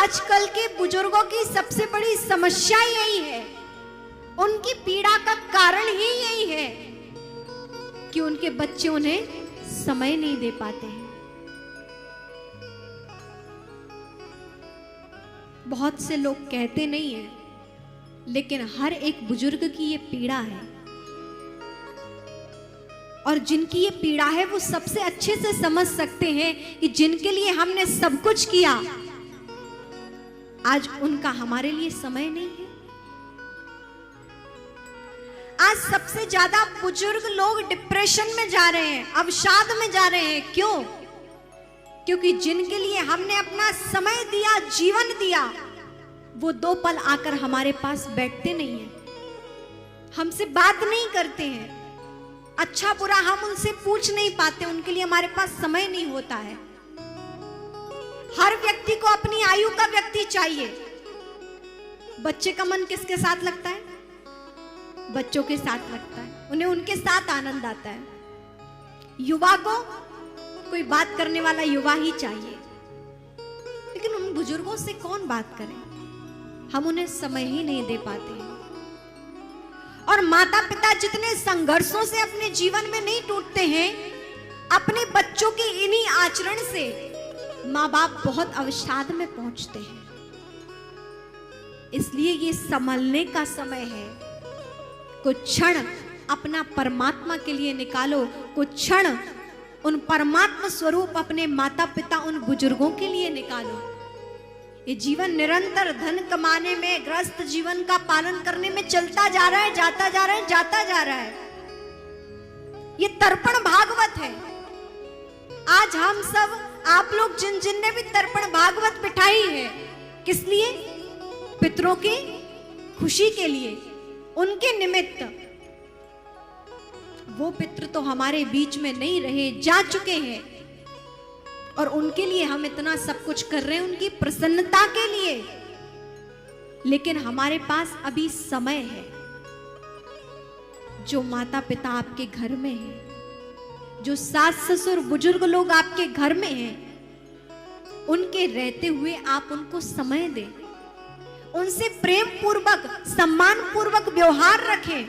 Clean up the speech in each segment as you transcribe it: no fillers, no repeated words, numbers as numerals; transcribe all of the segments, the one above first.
आजकल के बुजुर्गों की सबसे बड़ी समस्या यही है, उनकी पीड़ा का कारण ही यही है कि उनके बच्चे उन्हें समय नहीं दे पाते हैं। बहुत से लोग कहते नहीं हैं, लेकिन हर एक बुजुर्ग की ये पीड़ा है, और जिनकी ये पीड़ा है वो सबसे अच्छे से समझ सकते हैं कि जिनके लिए हमने सब कुछ किया, आज उनका हमारे लिए समय नहीं है। आज सबसे ज्यादा बुजुर्ग लोग डिप्रेशन में जा रहे हैं, अवसाद में जा रहे हैं। क्यों? क्योंकि जिनके लिए हमने अपना समय दिया, जीवन दिया, वो 2 पल आकर हमारे पास बैठते नहीं हैं, हमसे बात नहीं करते हैं, अच्छा बुरा हम उनसे पूछ नहीं पाते, उनके लिए हमारे पास समय नहीं होता है। हर व्यक्ति को अपनी आयु का व्यक्ति चाहिए। बच्चे का मन किसके साथ लगता है? बच्चों के साथ लगता है, उन्हें उनके साथ आनंद आता है। युवा को कोई बात करने वाला युवा ही चाहिए, लेकिन उन बुजुर्गों से कौन बात करे? हम उन्हें समय ही नहीं दे पाते हैं। और माता पिता जितने संघर्षों से अपने जीवन में नहीं टूटते हैं, अपने बच्चों की इन्हीं आचरण से माँ बाप बहुत अवसाद में पहुंचते हैं। इसलिए ये संभलने का समय है। कुछ क्षण अपना परमात्मा के लिए निकालो, कुछ क्षण उन परमात्मा स्वरूप अपने माता पिता, उन बुजुर्गों के लिए निकालो। ये जीवन निरंतर धन कमाने में, ग्रस्त जीवन का पालन करने में चलता जा रहा है, जाता जा रहा है, जाता जा रहा है। ये तर्पण भागवत है। आज हम सब, आप लोग जिन ने भी तर्पण भागवत बिठाई है, किस लिए? पितरों की खुशी के लिए, उनके निमित्त। वो पितृ तो हमारे बीच में नहीं रहे, जा चुके हैं, और उनके लिए हम इतना सब कुछ कर रहे हैं, उनकी प्रसन्नता के लिए। लेकिन हमारे पास अभी समय है। जो माता पिता आपके घर में हैं, जो सास ससुर बुजुर्ग लोग आपके घर में हैं, उनके रहते हुए आप उनको समय दें, उनसे प्रेम पूर्वक, सम्मान पूर्वक व्यवहार रखें,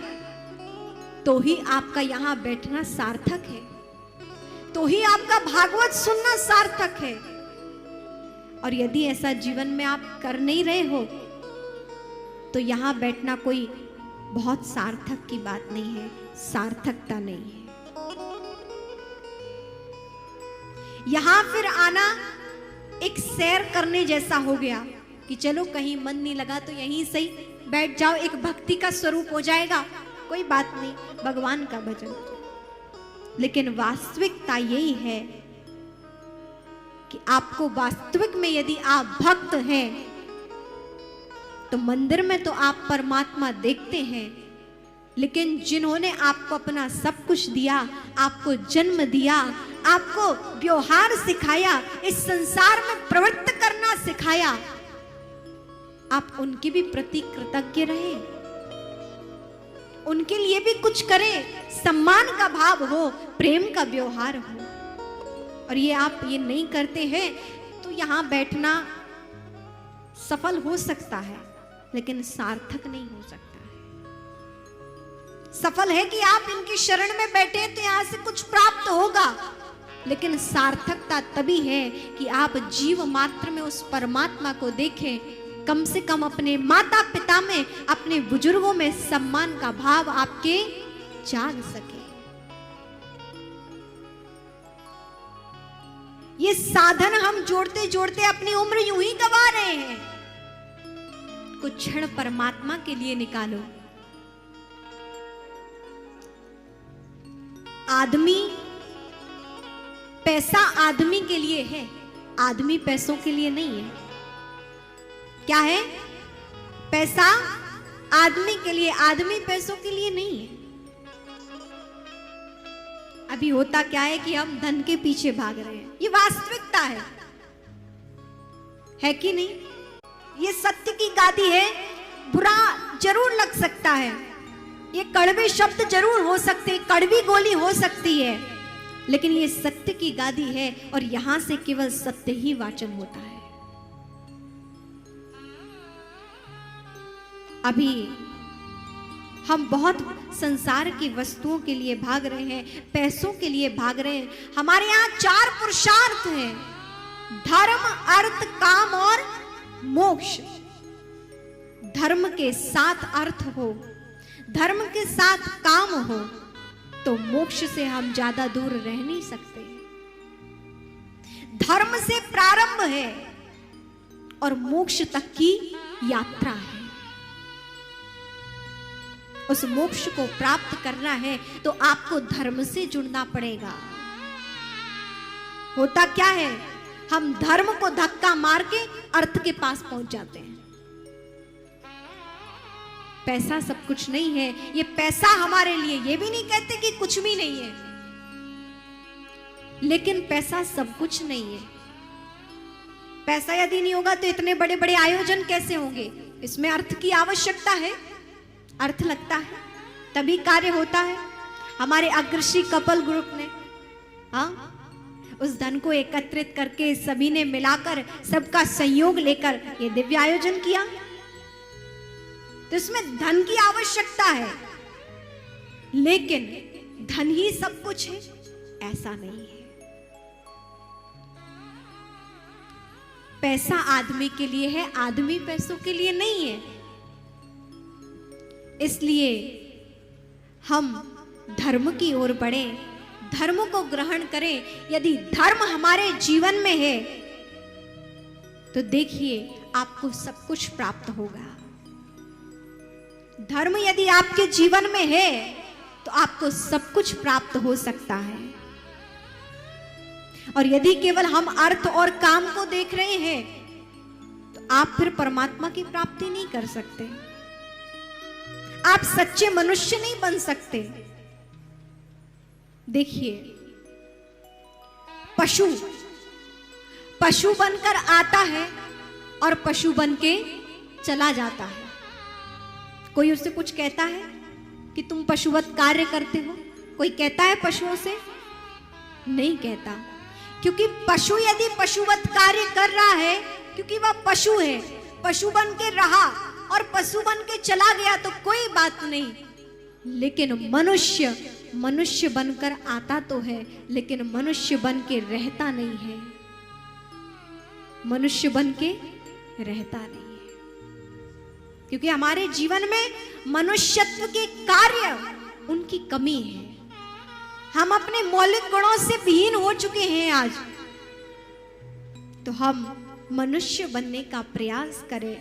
तो ही आपका यहां बैठना सार्थक है, तो ही आपका भागवत सुनना सार्थक है। और यदि ऐसा जीवन में आप कर नहीं रहे हो, तो यहां बैठना कोई बहुत सार्थक की बात नहीं है, सार्थकता नहीं है। यहां फिर आना एक सैर करने जैसा हो गया कि चलो कहीं मन नहीं लगा तो यहीं सही बैठ जाओ, एक भक्ति का स्वरूप हो जाएगा, कोई बात नहीं, भगवान का भजन। लेकिन वास्तविकता यही है कि आपको वास्तविक में यदि आप भक्त हैं, तो मंदिर में तो आप परमात्मा देखते हैं, लेकिन जिन्होंने आपको अपना सब कुछ दिया, आपको जन्म दिया, आपको व्यवहार सिखाया, इस संसार में प्रवृत्त करना सिखाया, आप उनके भी प्रति कृतज्ञ रहे, उनके लिए भी कुछ करें, सम्मान का भाव हो, प्रेम का व्यवहार हो। और ये आप ये नहीं करते हैं तो यहां बैठना सफल हो सकता है, लेकिन सार्थक नहीं हो सकता है। सफल है कि आप इनकी शरण में बैठे तो यहां से कुछ प्राप्त होगा, लेकिन सार्थकता तभी है कि आप जीव मात्र में उस परमात्मा को देखें, कम से कम अपने माता पिता में, अपने बुजुर्गों में सम्मान का भाव आपके जाग सके। ये साधन हम जोड़ते जोड़ते अपनी उम्र यूं ही गवा रहे हैं। कुछ क्षण परमात्मा के लिए निकालो। आदमी, पैसा आदमी के लिए है, आदमी पैसों के लिए नहीं है। क्या है? पैसा आदमी के लिए, आदमी पैसों के लिए नहीं है। अभी होता क्या है कि हम धन के पीछे भाग रहे हैं, ये वास्तविकता है कि नहीं? ये सत्य की गादी है। बुरा जरूर लग सकता है, ये कड़वे शब्द जरूर हो सकते, कड़वी गोली हो सकती है, लेकिन ये सत्य की गादी है और यहां से केवल सत्य ही वाचन होता है। अभी हम बहुत संसार की वस्तुओं के लिए भाग रहे हैं, पैसों के लिए भाग रहे हैं। हमारे यहाँ 4 पुरुषार्थ हैं, धर्म, अर्थ, काम और मोक्ष। धर्म के साथ अर्थ हो, धर्म के साथ काम हो, तो मोक्ष से हम ज्यादा दूर रह नहीं सकते। धर्म से प्रारंभ है और मोक्ष तक की यात्रा है। उस मोक्ष को प्राप्त करना है तो आपको धर्म से जुड़ना पड़ेगा। होता क्या है, हम धर्म को धक्का मार के अर्थ के पास पहुंच जाते हैं। पैसा सब कुछ नहीं है, ये पैसा हमारे लिए, ये भी नहीं कहते कि कुछ भी नहीं है, लेकिन पैसा सब कुछ नहीं है। पैसा यदि नहीं होगा तो इतने बड़े बड़े आयोजन कैसे होंगे? इसमें अर्थ की आवश्यकता है, अर्थ लगता है तभी कार्य होता है। हमारे अग्रशी कपल ग्रुप ने उस धन को एकत्रित करके सभी ने मिलाकर सबका सहयोग लेकर ये दिव्य आयोजन किया, तो इसमें धन की आवश्यकता है, लेकिन धन ही सब कुछ है ऐसा नहीं है। पैसा आदमी के लिए है, आदमी पैसों के लिए नहीं है। इसलिए हम धर्म की ओर बढ़े, धर्म को ग्रहण करें। यदि धर्म हमारे जीवन में है तो देखिए आपको सब कुछ प्राप्त होगा। धर्म यदि आपके जीवन में है तो आपको सब कुछ प्राप्त हो सकता है। और यदि केवल हम अर्थ और काम को देख रहे हैं तो आप फिर परमात्मा की प्राप्ति नहीं कर सकते, आप सच्चे मनुष्य नहीं बन सकते। देखिए पशु पशु बनकर आता है और पशु बन के चला जाता है। कोई उससे कुछ कहता है कि तुम पशुवत कार्य करते हो? कोई कहता है पशुओं से? नहीं कहता, क्योंकि पशु यदि पशुवत कार्य कर रहा है, क्योंकि वह पशु है, पशु बन के रहा और पशु बन के चला गया तो कोई बात नहीं। लेकिन मनुष्य मनुष्य बनकर आता तो है, लेकिन मनुष्य बन के रहता नहीं है, मनुष्य बन के रहता नहीं है। क्योंकि हमारे जीवन में मनुष्यत्व के कार्य उनकी कमी है। हम अपने मौलिक गुणों से विहीन हो चुके हैं आज, तो हम मनुष्य बनने का प्रयास करें।